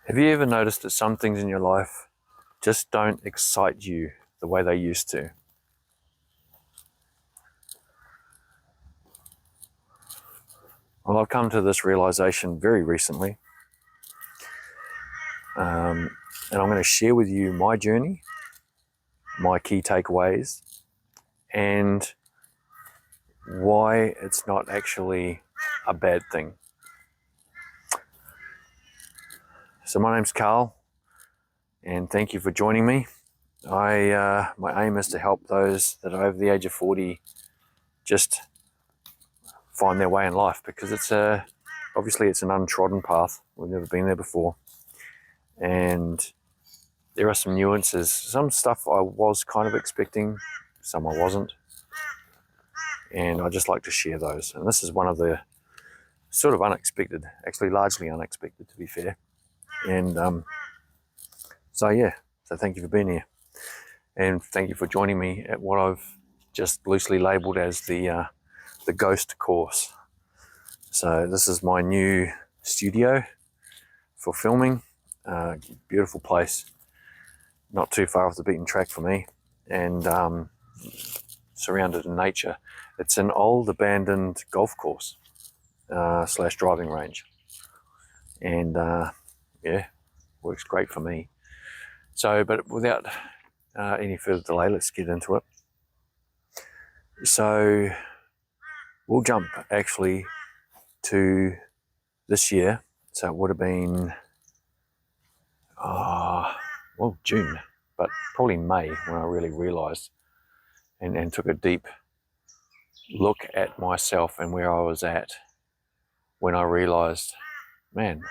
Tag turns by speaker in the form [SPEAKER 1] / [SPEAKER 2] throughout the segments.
[SPEAKER 1] Have you ever noticed that some things in your life just don't excite you the way they used to? Well, I've come to this realization very recently, and I'm going to share with you my journey, my key takeaways, and why it's not actually a bad thing. So my name's Carl, and thank you for joining me. My aim is to help those that are over the age of 40 just find their way in life, because obviously it's an untrodden path. We've never been there before, and there are some nuances. Some stuff I was kind of expecting, some I wasn't, and I just like to share those. And this is one of the sort of unexpected, actually largely unexpected, to be fair. And so thank you for being here, and thank you for joining me at what I've just loosely labelled as the ghost course. So this is my new studio for filming. Beautiful place, not too far off the beaten track for me, and surrounded in nature. It's an old abandoned golf course slash driving range, and works great for me. So, but without any further delay, let's get into it. So we'll jump actually to this year. So it would have been June, but probably May, when I really realized and took a deep look at myself and where I was at, when I realized, man,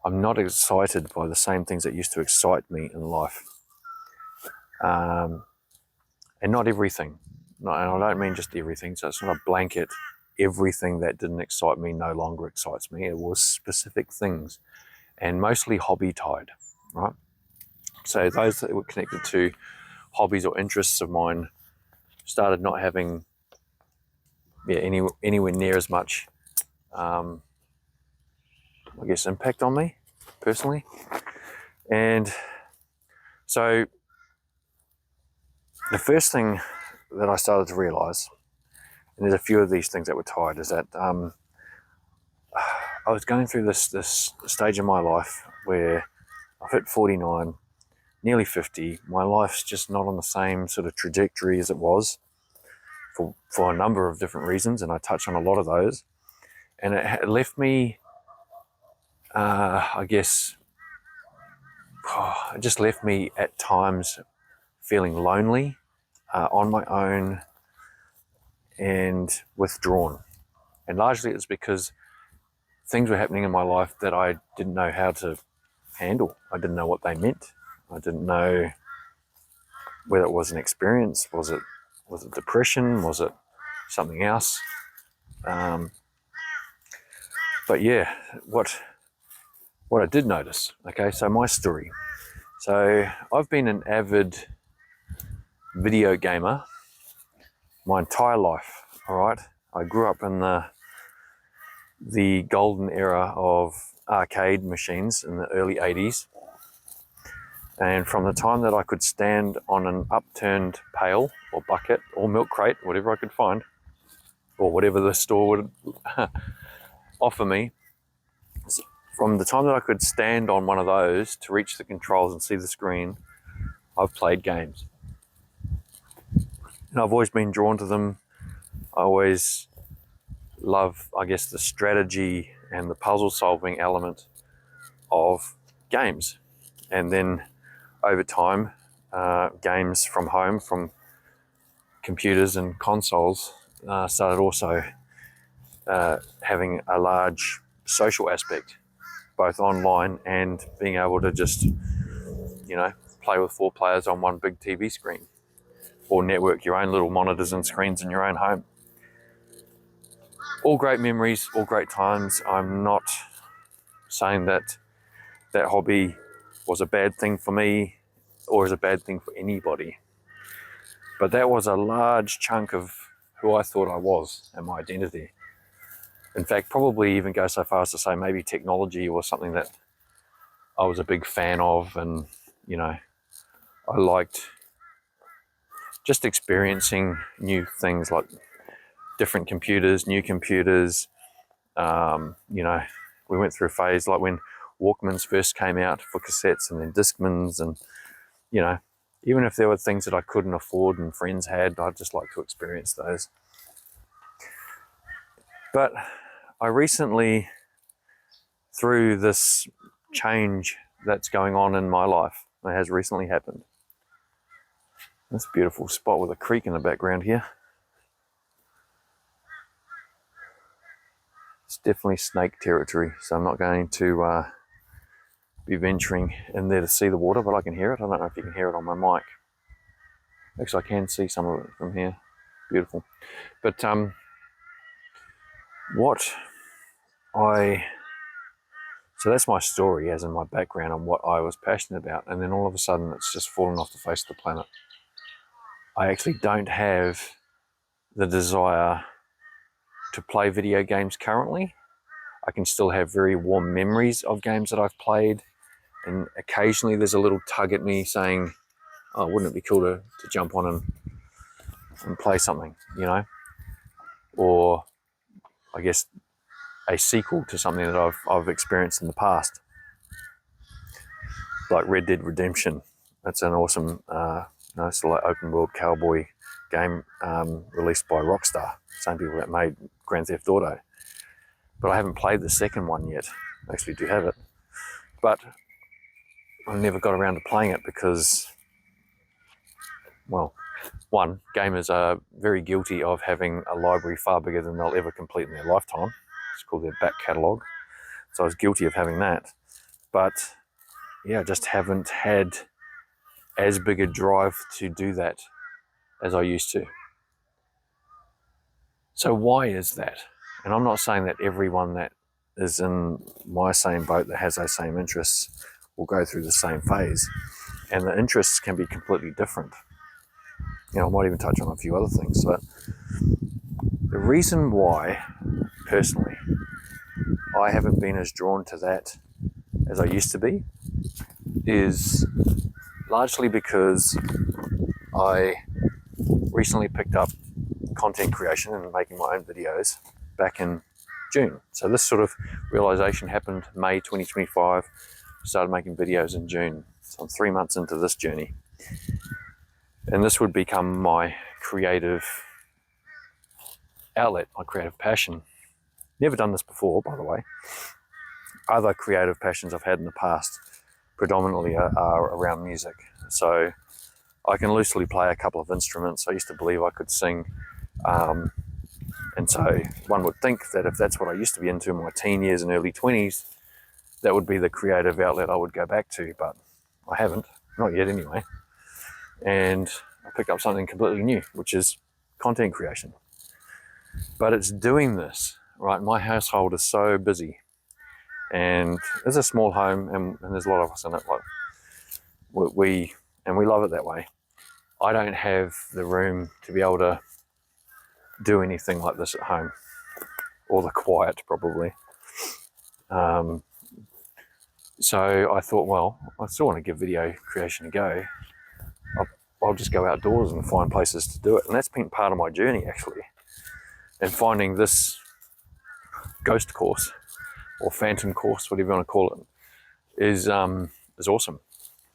[SPEAKER 1] I'm not excited by the same things that used to excite me in life. And not everything. And I don't mean just everything, so it's not a blanket, everything that didn't excite me no longer excites me. It was specific things, and mostly hobby tied, right? So those that were connected to hobbies or interests of mine started not having anywhere near as much impact on me personally. And so the first thing that I started to realize, and there's a few of these things that were tied, is that I was going through this stage in my life where I've hit 49, nearly 50. My life's just not on the same sort of trajectory as it was for a number of different reasons, and I touch on a lot of those. And it left me, it just left me at times feeling lonely, on my own, and withdrawn. And largely it's because things were happening in my life that I didn't know how to handle. I didn't know what they meant. I didn't know whether it was an experience. Was it depression? Was it something else? But yeah, what I did notice, okay, so my story. So I've been an avid video gamer my entire life, all right? I grew up in the golden era of arcade machines in the early 80s. And from the time that I could stand on an upturned pail or bucket or milk crate, whatever I could find, or whatever the store would offer me, from the time that I could stand on one of those to reach the controls and see the screen, I've played games. And I've always been drawn to them. I always love, I guess, the strategy and the puzzle solving element of games. And then over time, games from home, from computers and consoles, started also having a large social aspect, both online and being able to just, play with 4 players on one big TV screen, or network your own little monitors and screens in your own home. All great memories, all great times. I'm not saying that hobby was a bad thing for me or is a bad thing for anybody. But that was a large chunk of who I thought I was and my identity. In fact, probably even go so far as to say maybe technology was something that I was a big fan of, and I liked just experiencing new things like different computers, new computers. We went through a phase like when Walkmans first came out for cassettes, and then Discmans, and even if there were things that I couldn't afford and friends had, I'd just like to experience those. But I recently, through this change that's going on in my life, that has recently happened. This beautiful spot with a creek in the background here. It's definitely snake territory, so I'm not going to be venturing in there to see the water, but I can hear it. I don't know if you can hear it on my mic. Actually, I can see some of it from here. Beautiful. But so that's my story, as in my background on what I was passionate about, and then all of a sudden it's just fallen off the face of the planet. I actually don't have the desire to play video games currently. I can still have very warm memories of games that I've played, and occasionally there's a little tug at me saying, oh, wouldn't it be cool to jump on and play something, or I guess a sequel to something that I've experienced in the past, like Red Dead Redemption. That's an awesome sort of like open world cowboy game released by Rockstar, same people that made Grand Theft Auto. But I haven't played the second one yet. I actually do have it, but I never got around to playing it because, well, one, gamers are very guilty of having a library far bigger than they'll ever complete in their lifetime. It's called their back catalogue. So I was guilty of having that. But yeah, I just haven't had as big a drive to do that as I used to. So why is that? And I'm not saying that everyone that is in my same boat that has those same interests will go through the same phase. And the interests can be completely different. I might even touch on a few other things. But the reason why, personally, I haven't been as drawn to that as I used to be is largely because I recently picked up content creation and making my own videos back in June. So this sort of realization happened May 2025. Started making videos in June. So I'm 3 months into this journey. And this would become my creative outlet, my creative passion. Never done this before, by the way. Other creative passions I've had in the past predominantly are around music. So I can loosely play a couple of instruments. I used to believe I could sing. And so one would think that if that's what I used to be into in my teen years and early 20s, that would be the creative outlet I would go back to, but I haven't, not yet anyway. And I picked up something completely new, which is content creation. But it's doing this, right? My household is so busy, and it's a small home, and there's a lot of us in it. Like we love it that way. I don't have the room to be able to do anything like this at home, or the quiet probably. So I thought, well, I still want to give video creation a go. I'll just go outdoors and find places to do it. And that's been part of my journey, actually. And finding this ghost course, or phantom course, whatever you want to call it, is awesome.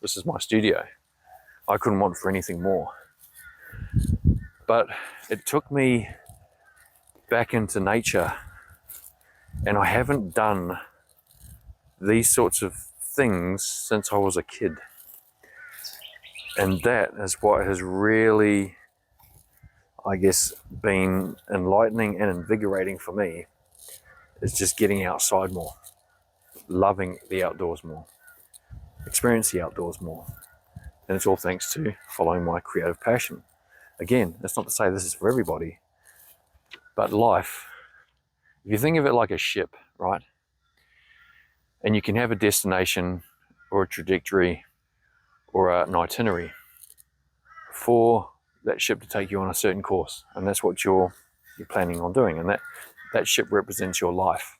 [SPEAKER 1] This is my studio. I couldn't want for anything more. But it took me back into nature, and I haven't done these sorts of things since I was a kid. And that is what has really, I guess, been enlightening and invigorating for me, is just getting outside more, loving the outdoors more, experience the outdoors more. And it's all thanks to following my creative passion. Again, that's not to say this is for everybody, but life, if you think of it like a ship, right? And you can have a destination or a trajectory or an itinerary for that ship to take you on a certain course, and that's what you're planning on doing. And that ship represents your life.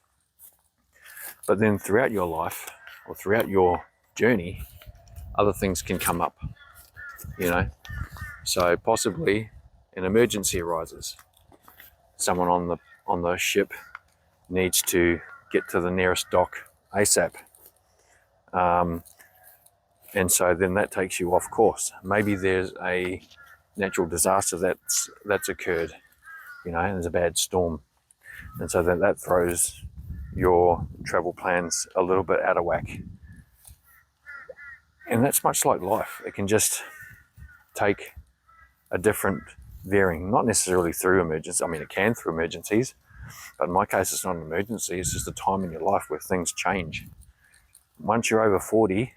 [SPEAKER 1] But then throughout your life, or throughout your journey, other things can come up, you know. So possibly an emergency arises. Someone on the ship needs to get to the nearest dock ASAP. And so then that takes you off course. Maybe there's a natural disaster that's occurred, you know, and there's a bad storm. And so then that throws your travel plans a little bit out of whack. And that's much like life. It can just take a different veering, not necessarily through emergencies. I mean, it can through emergencies, but in my case, it's not an emergency. It's just a time in your life where things change. Once you're over 40,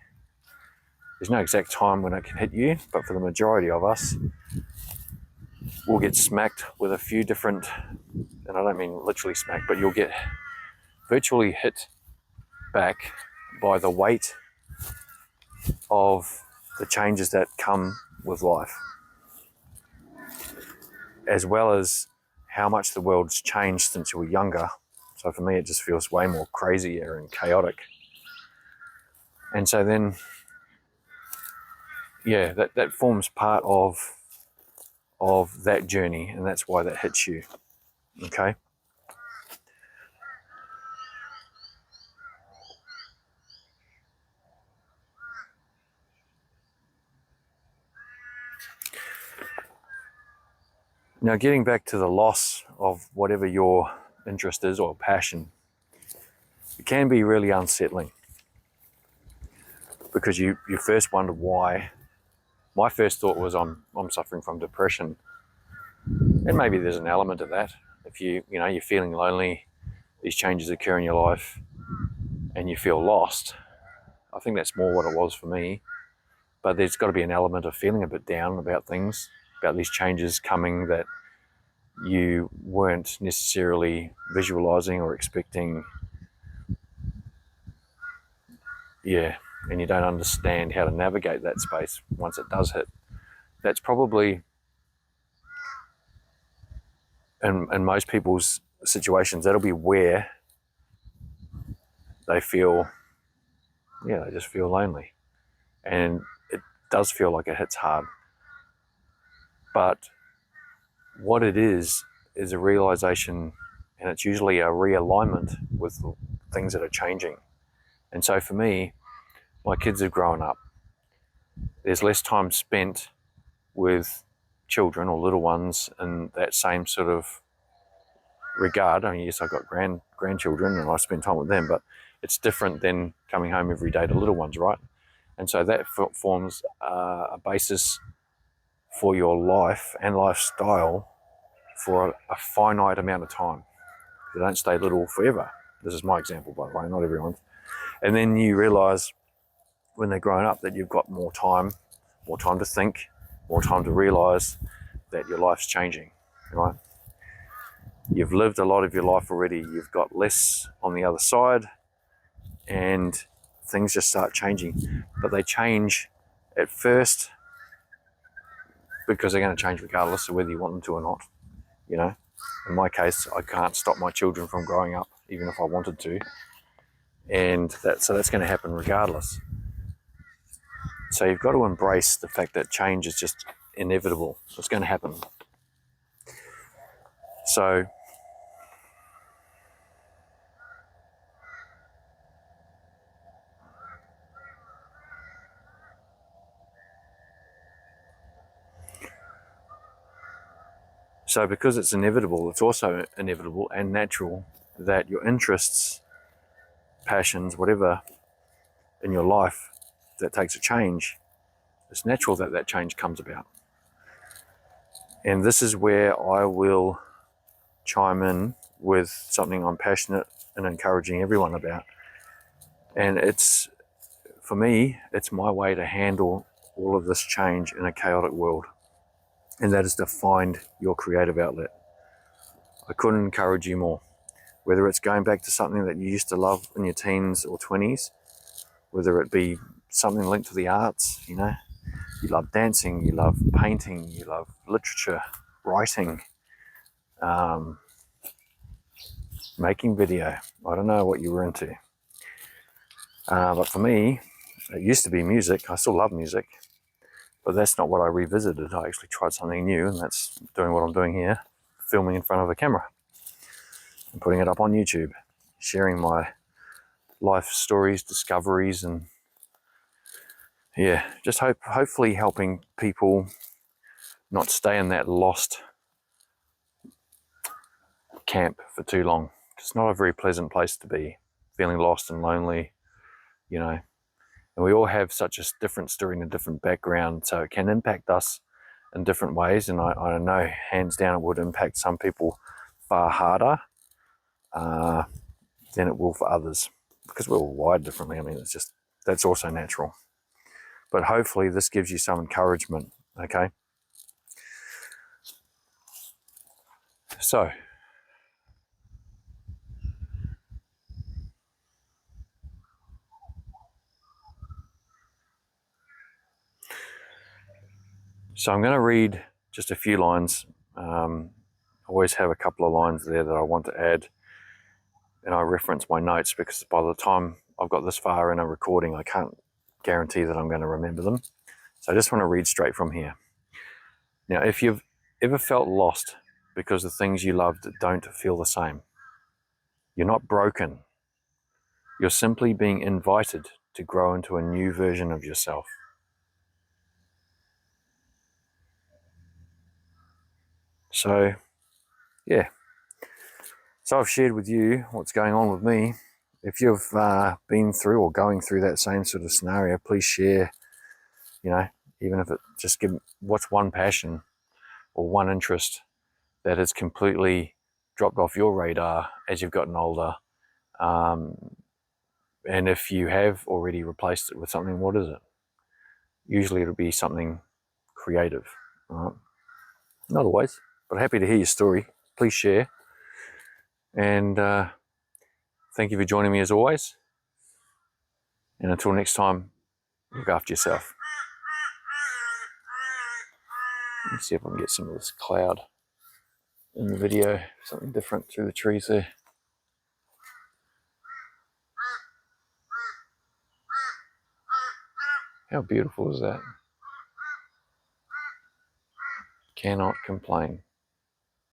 [SPEAKER 1] there's no exact time when it can hit you, but for the majority of us, we'll get smacked with a few different, and I don't mean literally smacked, but you'll get virtually hit back by the weight of the changes that come with life, as well as how much the world's changed since you were younger. So for me, it just feels way more crazier and chaotic. And so then, yeah, that forms part of that journey, and that's why that hits you, okay? Now, getting back to the loss of whatever your interest is or passion, it can be really unsettling, because you first wonder why. My first thought was I'm suffering from depression, and maybe there's an element of that. If you're feeling lonely, these changes occur in your life, and you feel lost. I think that's more what it was for me. But there's got to be an element of feeling a bit down about things, about these changes coming that you weren't necessarily visualizing or expecting. Yeah, and you don't understand how to navigate that space once it does hit. That's probably, in most people's situations, that'll be where they feel, they just feel lonely. And it does feel like it hits hard. But what it is a realization, and it's usually a realignment with things that are changing. And so for me, my kids have grown up. There's less time spent with children or little ones in that same sort of regard. I mean, yes, I've got grandchildren and I spend time with them, but it's different than coming home every day to little ones, right? And so that forms a basis for your life and lifestyle for a finite amount of time. They don't stay little forever. This is my example, by the way, not everyone's. And then you realise when they're grown up that you've got more time to think, more time to realise that your life's changing, right? You've lived a lot of your life already. You've got less on the other side, and things just start changing. But they change at first because they're going to change regardless of whether you want them to or not. You know, in my case, I can't stop my children from growing up, even if I wanted to, and that's going to happen regardless. So you've got to embrace the fact that change is just inevitable. It's going to happen. So because it's inevitable, it's also inevitable and natural that your interests, passions, whatever in your life that takes a change, it's natural that that change comes about. And this is where I will chime in with something I'm passionate and encouraging everyone about. And it's, for me, it's my way to handle all of this change in a chaotic world. And that is to find your creative outlet. I couldn't encourage you more. Whether it's going back to something that you used to love in your teens or 20s, whether it be something linked to the arts, you love dancing, you love painting, you love literature, writing, making video. I don't know what you were into. But for me, it used to be music. I still love music. But that's not what I revisited. I actually tried something new, and that's doing what I'm doing here, filming in front of a camera and putting it up on YouTube, sharing my life stories, discoveries, and yeah, just hopefully helping people not stay in that lost camp for too long. It's not a very pleasant place to be, feeling lost and lonely, you know. And we all have such a different story and a different background, so it can impact us in different ways. And I know, hands down, it would impact some people far harder than it will for others, because we're all wired differently. I mean, it's just, that's also natural. But hopefully this gives you some encouragement, okay? So, I'm going to read just a few lines. I always have a couple of lines there that I want to add, and I reference my notes because by the time I've got this far in a recording, I can't guarantee that I'm going to remember them. So I just want to read straight from here. Now, if you've ever felt lost because the things you loved don't feel the same, you're not broken. You're simply being invited to grow into a new version of yourself. So, yeah. So I've shared with you what's going on with me. If you've been through or going through that same sort of scenario, please share, you know, even if it just what's one passion or one interest that has completely dropped off your radar as you've gotten older. And if you have already replaced it with something, what is it? Usually it'll be something creative, right? Not always, but happy to hear your story. Please share. And thank you for joining me as always. And until next time, look after yourself. Let me see if I can get some of this cloud in the video, something different through the trees there. How beautiful is that? Cannot complain.